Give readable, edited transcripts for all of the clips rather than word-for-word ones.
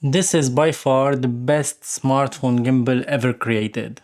This is by far the best smartphone gimbal ever created.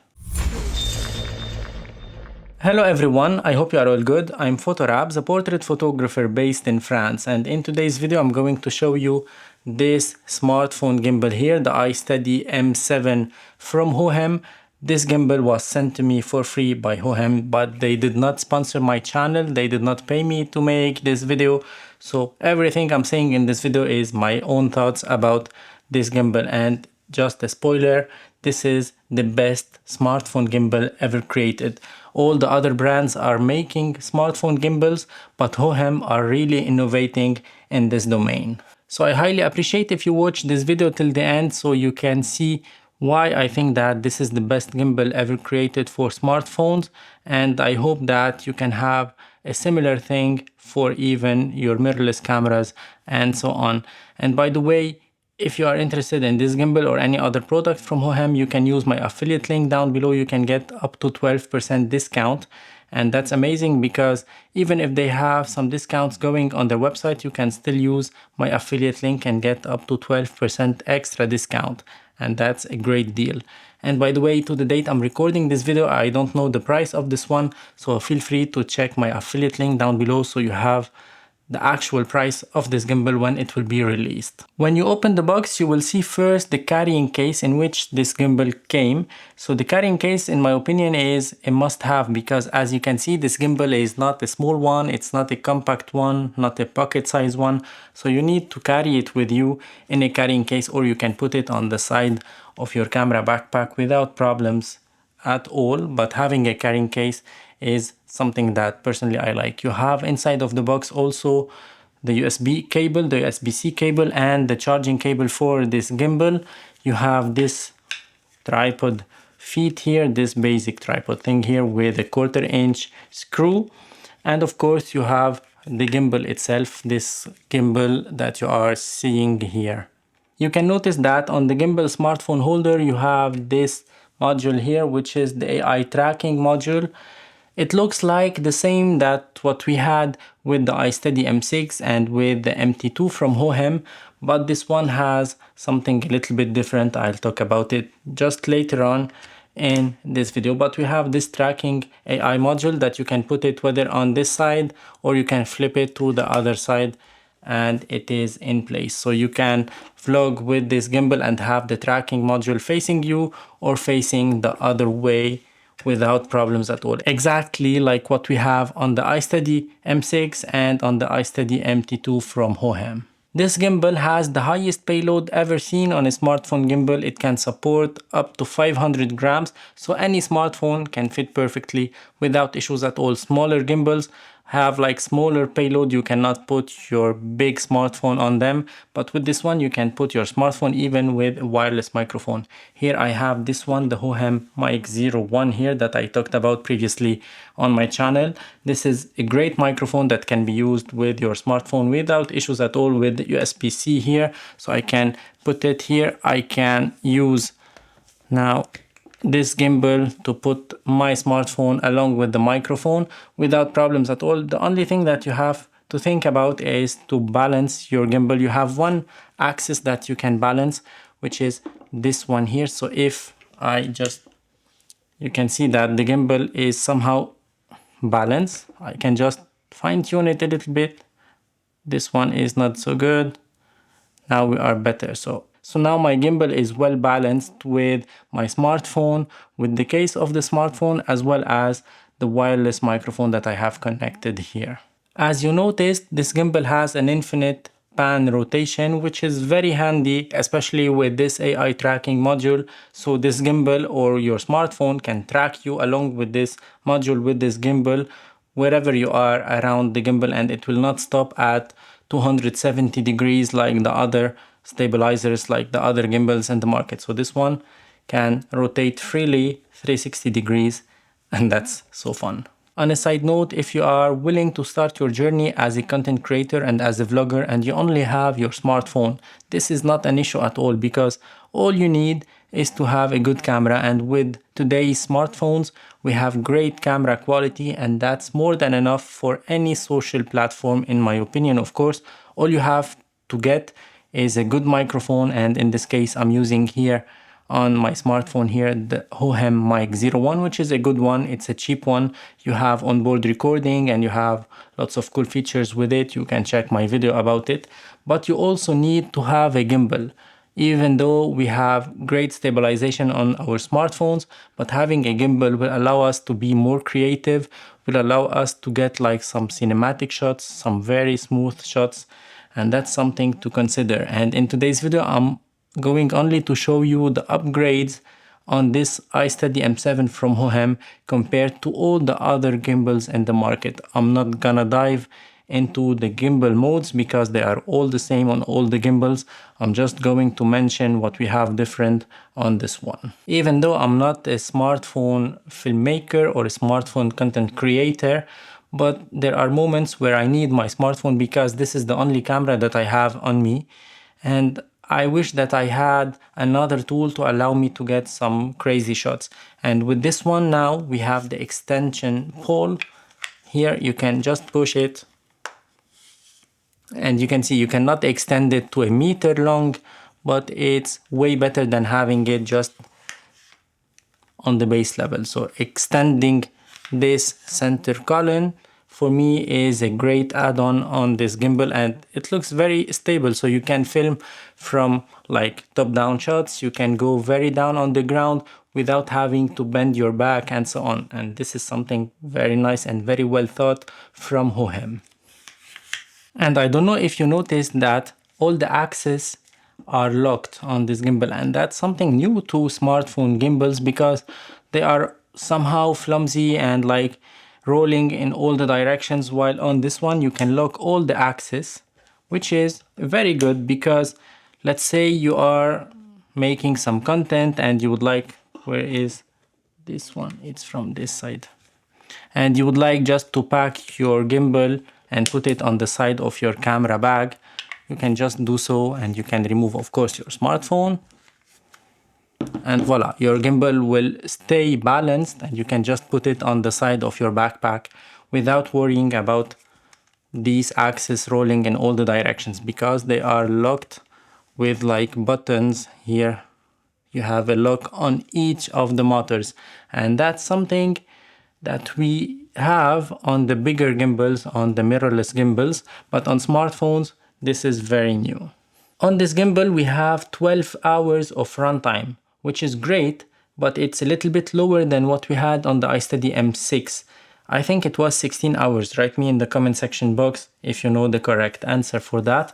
Hello everyone, I hope you are all good. I'm Photorabs, a portrait photographer based in France, and in today's video I'm going to show you this smartphone gimbal here, the iSteady M7 from Hohem. This gimbal was sent to me for free by Hohem, but they did not sponsor my channel, they did not pay me to make this video, so everything I'm saying in this video is my own thoughts about this gimbal. And just a spoiler, this is the best smartphone gimbal ever created. All the other brands are making smartphone gimbals, but Hohem are really innovating in this domain. So I highly appreciate if you watch this video till the end so you can see why I think that this is the best gimbal ever created for smartphones, and I hope that you can have a similar thing for even your mirrorless cameras and so on. And by the way, if you are interested in this gimbal or any other product from Hohem, you can use my affiliate link down below. You can get up to 12% discount. And that's amazing because even if they have some discounts going on their website, you can still use my affiliate link and get up to 12% extra discount. And that's a great deal. And by the way, to the date I'm recording this video, I don't know the price of this one. So feel free to check my affiliate link down below so you have the actual price of this gimbal when it will be released. When you open the box, you will see first the carrying case in which this gimbal came. So the carrying case, in my opinion, is a must-have because as you can see, this gimbal is not a small one, it's not a compact one, not a pocket size one. So you need to carry it with you in a carrying case, or you can put it on the side of your camera backpack without problems at all. But having a carrying case is something that personally I like. You have inside of the box also the USB cable, the USB-C cable, and the charging cable for this gimbal. You have this tripod feet here, this basic tripod thing here with a 1/4 inch screw, and of course you have the gimbal itself, this gimbal that you are seeing here. You can notice that on the gimbal smartphone holder you have this module here, which is the AI tracking module. It looks like the same that what we had with the iSteady M6 and with the MT2 from Hohem, but this one has something a little bit different. I'll talk about it just later on in this video. But we have this tracking AI module that you can put it whether on this side or you can flip it to the other side and it is in place. So you can vlog with this gimbal and have the tracking module facing you or facing the other way without problems at all. Exactly like what we have on the iSteady M6 and on the iSteady MT2 from Hohem. This gimbal has the highest payload ever seen on a smartphone gimbal. It can support up to 500 grams, so any smartphone can fit perfectly without issues at all. Smaller gimbals have like smaller payload, you cannot put your big smartphone on them, but with this one you can put your smartphone even with a wireless microphone. Here I have this one, the Hohem Mic 01 here that I talked about previously on my channel. This is a great microphone that can be used with your smartphone without issues at all with USB-C here. So I can put it here, I can use now this gimbal to put my smartphone along with the microphone without problems at all. The only thing that you have to think about is to balance your gimbal. You have one axis that you can balance, which is this one here. So if you can see that the gimbal is somehow balanced. I can just fine tune it a little bit. This one is not so good. Now we are better. So now my gimbal is well balanced with my smartphone, with the case of the smartphone, as well as the wireless microphone that I have connected here. As you noticed, this gimbal has an infinite pan rotation, which is very handy, especially with this AI tracking module. So this gimbal or your smartphone can track you along with this module, with this gimbal, wherever you are around the gimbal, and it will not stop at 270 degrees like the other stabilizers, like the other gimbals in the market. So this one can rotate freely 360 degrees, and that's so fun. On a side note, if you are willing to start your journey as a content creator and as a vlogger and you only have your smartphone, this is not an issue at all, because all you need is to have a good camera, and with today's smartphones we have great camera quality, and that's more than enough for any social platform in my opinion. Of course, all you have to get is a good microphone, and in this case I'm using here on my smartphone here the Hohem Mic 01, which is a good one. It's a cheap one. You have onboard recording and you have lots of cool features with it. You can check my video about it, but you also need to have a gimbal. Even though we have great stabilization on our smartphones, but having a gimbal will allow us to be more creative, will allow us to get like some cinematic shots, some very smooth shots, and that's something to consider. And in today's video I'm going only to show you the upgrades on this iSteady M7 from Hohem compared to all the other gimbals in the market. I'm not gonna dive into the gimbal modes because they are all the same on all the gimbals. I'm just going to mention what we have different on this one. Even though I'm not a smartphone filmmaker or a smartphone content creator, but there are moments where I need my smartphone because this is the only camera that I have on me, and I wish that I had another tool to allow me to get some crazy shots. And with this one now we have the extension pole. Here you can just push it and you can see you cannot extend it to a meter long, but it's way better than having it just on the base level. So extending this center column for me is a great add-on on this gimbal, and it looks very stable. So you can film from like top-down shots, you can go very down on the ground without having to bend your back and so on. And this is something very nice and very well thought from Hohem. And I don't know if you noticed that all the axes are locked on this gimbal, and that's something new to smartphone gimbals because they are somehow flimsy and like rolling in all the directions, while on this one you can lock all the axes, which is very good because let's say you are making some content and you would like, where is this one? It's from this side. And you would like just to pack your gimbal and put it on the side of your camera bag, you can just do so, and you can remove of course your smartphone, and voila, your gimbal will stay balanced and you can just put it on the side of your backpack without worrying about these axes rolling in all the directions because they are locked with like buttons. Here you have a lock on each of the motors, and that's something that we have on the bigger gimbals, on the mirrorless gimbals, but on smartphones this is very new. On this gimbal we have 12 hours of runtime, which is great, but it's a little bit lower than what we had on the iSteady M6. I think it was 16 hours. Write me in the comment section box if you know the correct answer for that.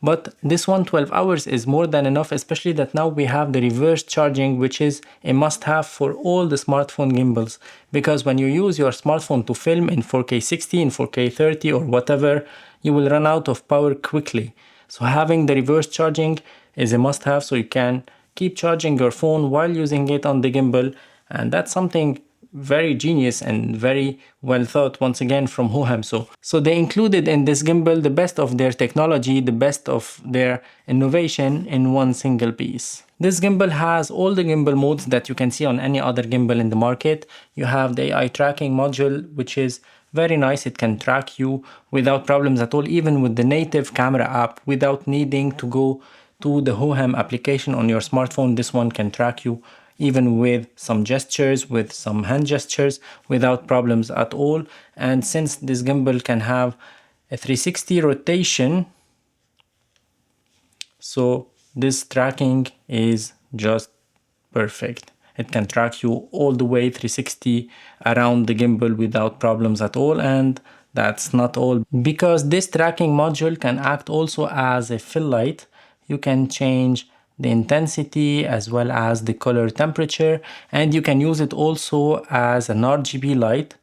But this one, 12 hours, is more than enough, especially that now we have the reverse charging, which is a must-have for all the smartphone gimbals. Because when you use your smartphone to film in 4K 60, in 4K 30 or whatever, you will run out of power quickly. So having the reverse charging is a must-have, so you can keep charging your phone while using it on the gimbal, and that's something very genius and very well thought once again from Hohem. So they included in this gimbal the best of their technology, the best of their innovation in one single piece. This gimbal has all the gimbal modes that you can see on any other gimbal in the market. You have the AI tracking module, which is very nice. It can track you without problems at all, even with the native camera app, without needing to go to the Hohem application on your smartphone. This one can track you even with some gestures, with some hand gestures, without problems at all. And since this gimbal can have a 360 rotation, so this tracking is just perfect. It can track you all the way 360 around the gimbal without problems at all. And that's not all, because this tracking module can act also as a fill light. You can change the intensity as well as the color temperature, and you can use it also as an RGB light,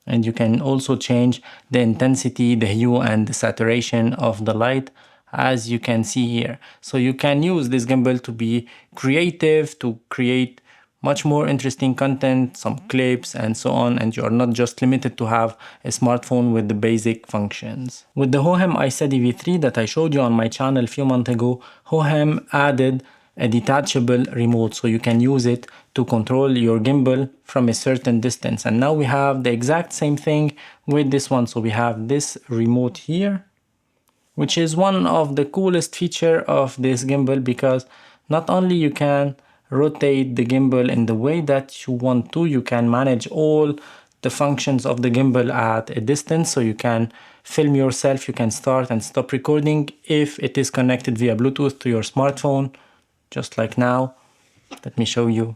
and you can also change the intensity, the hue and the saturation of the light, as you can see here. So you can use this gimbal to be creative, to create much more interesting content, some clips and so on, and you are not just limited to have a smartphone with the basic functions. With the Hohem iSteady V3 that I showed you on my channel a few months ago, Hohem added a detachable remote, so you can use it to control your gimbal from a certain distance. And now we have the exact same thing with this one. So we have this remote here, which is one of the coolest feature of this gimbal, because not only you can rotate the gimbal in the way that you want to, you can manage all the functions of the gimbal at a distance. So you can film yourself, you can start and stop recording if it is connected via Bluetooth to your smartphone, just like now. Let me show you.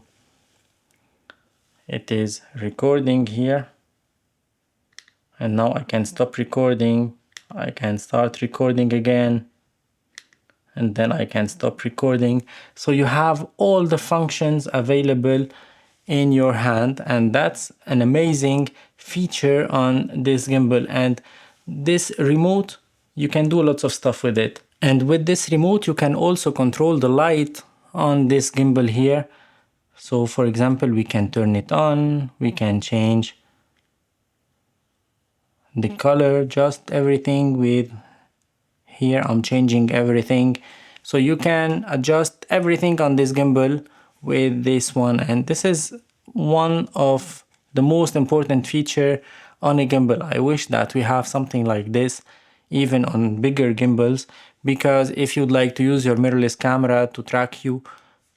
It is recording here, and now I can stop recording, I can start recording again, and then I can stop recording. So you have all the functions available in your hand, and that's an amazing feature on this gimbal. And this remote, you can do lots of stuff with it. And with this remote you can also control the light on this gimbal here. So for example, we can turn it on, we can change the color, just everything. With here I'm changing everything, so you can adjust everything on this gimbal with this one. And this is one of the most important feature on a gimbal. I wish that we have something like this even on bigger gimbals, because if you'd like to use your mirrorless camera to track you,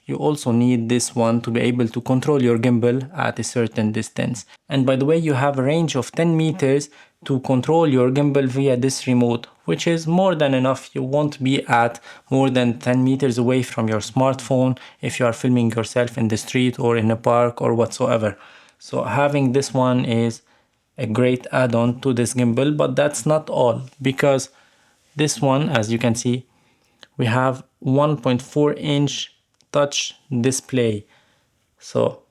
you also need this one to be able to control your gimbal at a certain distance. And by the way, you have a range of 10 meters to control your gimbal via this remote, which is more than enough. You won't be at more than 10 meters away from your smartphone if you are filming yourself in the street or in a park or whatsoever. So having this one is a great add-on to this gimbal. But that's not all, because this one, as you can see, we have 1.4-inch touch display. So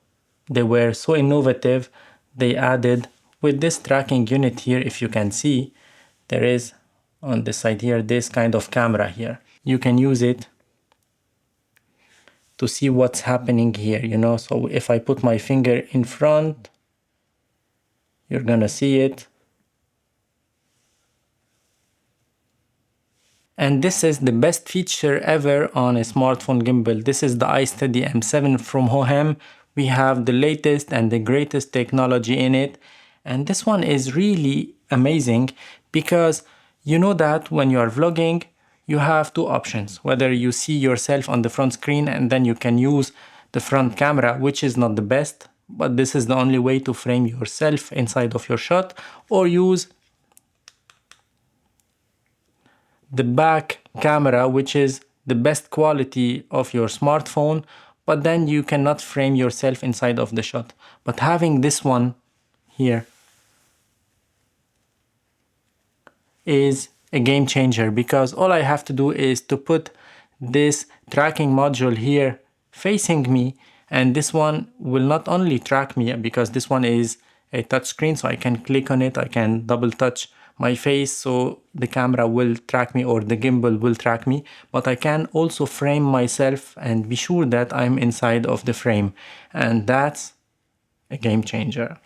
they were so innovative, they added with this tracking unit here. If you can see, there is on the side here this kind of camera here. You can use it to see what's happening here, you know. So if I put my finger in front, you're gonna see it. And this is the best feature ever on a smartphone gimbal. This is the iSteady M7 from Hohem. We have the latest and the greatest technology in it. And this one is really amazing, because you know that when you are vlogging, you have two options. Whether you see yourself on the front screen and then you can use the front camera, which is not the best, but this is the only way to frame yourself inside of your shot, or use the back camera, which is the best quality of your smartphone, but then you cannot frame yourself inside of the shot. But having this one here is a game changer, because all I have to do is to put this tracking module here facing me, and this one will not only track me, because this one is a touch screen, so I can click on it, I can double touch my face, so the camera will track me, or the gimbal will track me, but I can also frame myself and be sure that I'm inside of the frame, and that's a game changer.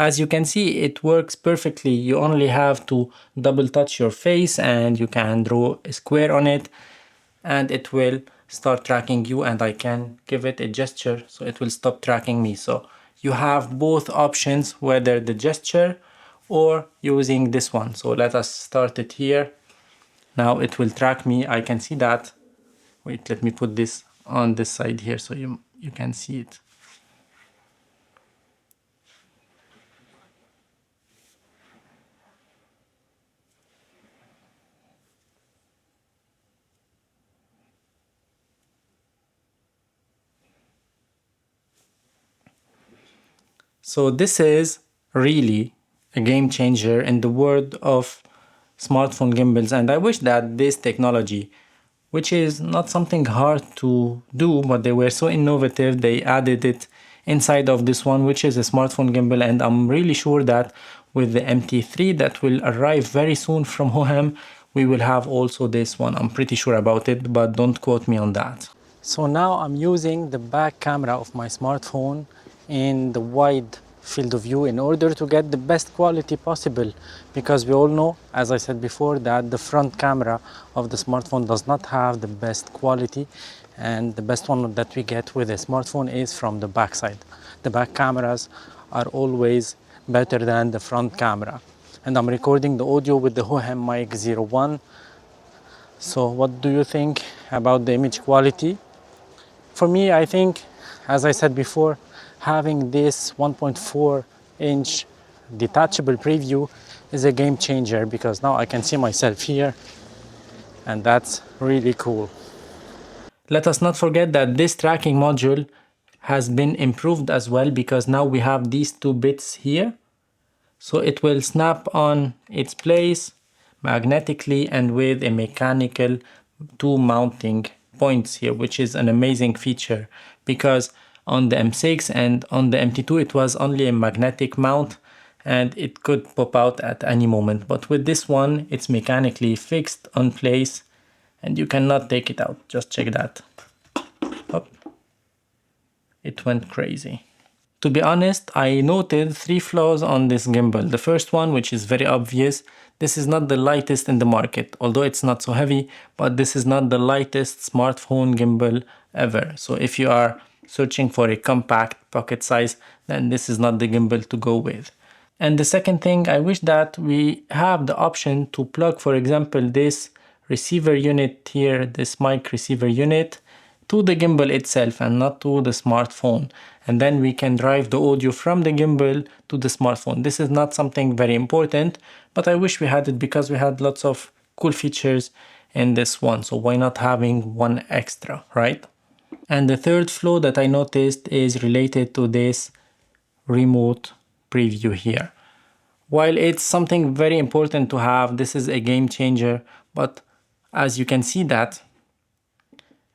As you can see, it works perfectly. You only have to double touch your face and you can draw a square on it, and it will start tracking you, and I can give it a gesture so it will stop tracking me. So you have both options, whether the gesture or using this one. So let us start it here. Now it will track me. I can see that. Wait, let me put this on this side here so you can see it. So this is really a game changer in the world of smartphone gimbals, and I wish that this technology, which is not something hard to do, but they were so innovative, they added it inside of this one, which is a smartphone gimbal. And I'm really sure that with the MT3 that will arrive very soon from Hohem, we will have also this one. I'm pretty sure about it, but don't quote me on that. So now I'm using the back camera of my smartphone in the wide field of view in order to get the best quality possible, because we all know, as I said before, that the front camera of the smartphone does not have the best quality, and the best one that we get with a smartphone is from the back side. The back cameras are always better than the front camera. And I'm recording the audio with the Hohem mic 01. So what do you think about the image quality? For me, I think, as I said before, having this 1.4-inch detachable preview is a game changer, because now I can see myself here, and that's really cool. Let us not forget that this tracking module has been improved as well, because now we have these two bits here. So it will snap on its place magnetically and with a mechanical two mounting points here, which is an amazing feature, because on the M6 and on the MT2 it was only a magnetic mount and it could pop out at any moment. But with this one, it's mechanically fixed on place and you cannot take it out. Just check that. Hop. It went crazy. To be honest, I noted 3 flaws on this gimbal. The first one, which is very obvious, this is not the lightest in the market, although it's not so heavy, but this is not the lightest smartphone gimbal ever. So if you are searching for a compact pocket size, then this is not the gimbal to go with. And the second thing, I wish that we have the option to plug, for example, this receiver unit here, this mic receiver unit, to the gimbal itself and not to the smartphone, and then we can drive the audio from the gimbal to the smartphone. This is not something very important, but I wish we had it, because we had lots of cool features in this one, so why not having one extra, right? And the third flaw that I noticed is related to this remote preview here. While it's something very important to have, this is a game changer, but as you can see that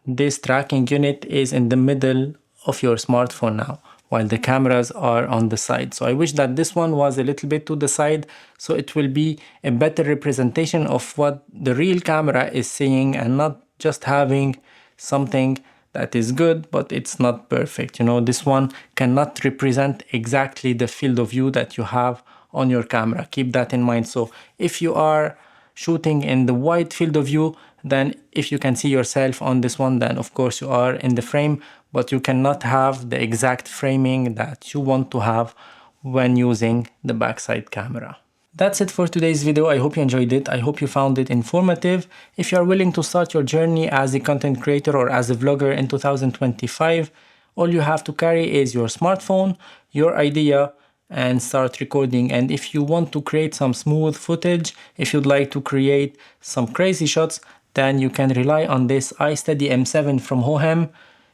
this tracking unit is in the middle of your smartphone now, while the cameras are on the side. So I wish that this one was a little bit to the side, so it will be a better representation of what the real camera is saying, and not just having something that is good but it's not perfect. You know, this one cannot represent exactly the field of view that you have on your camera. Keep that in mind. So if you are shooting in the wide field of view, then if you can see yourself on this one, then of course you are in the frame, but you cannot have the exact framing that you want to have when using the backside camera. That's it for today's video. I hope you enjoyed it. I hope you found it informative. If you are willing to start your journey as a content creator or as a vlogger in 2025, all you have to carry is your smartphone, your idea, and start recording. And if you want to create some smooth footage, if you'd like to create some crazy shots, then you can rely on this iSteady M7 from Hohem.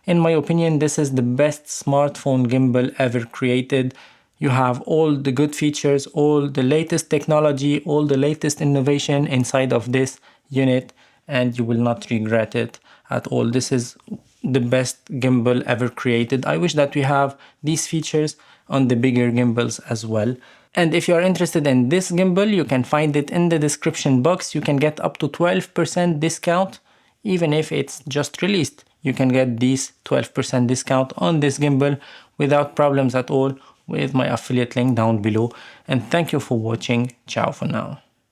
In my opinion, this is the best smartphone gimbal ever created. You have all the good features, all the latest technology, all the latest innovation inside of this unit, and you will not regret it at all. This is the best gimbal ever created. I wish that we have these features on the bigger gimbals as well. And if you are interested in this gimbal, you can find it in the description box. You can get up to 12% discount, even if it's just released. You can get this 12% discount on this gimbal without problems at all with my affiliate link down below. And thank you for watching. Ciao for now.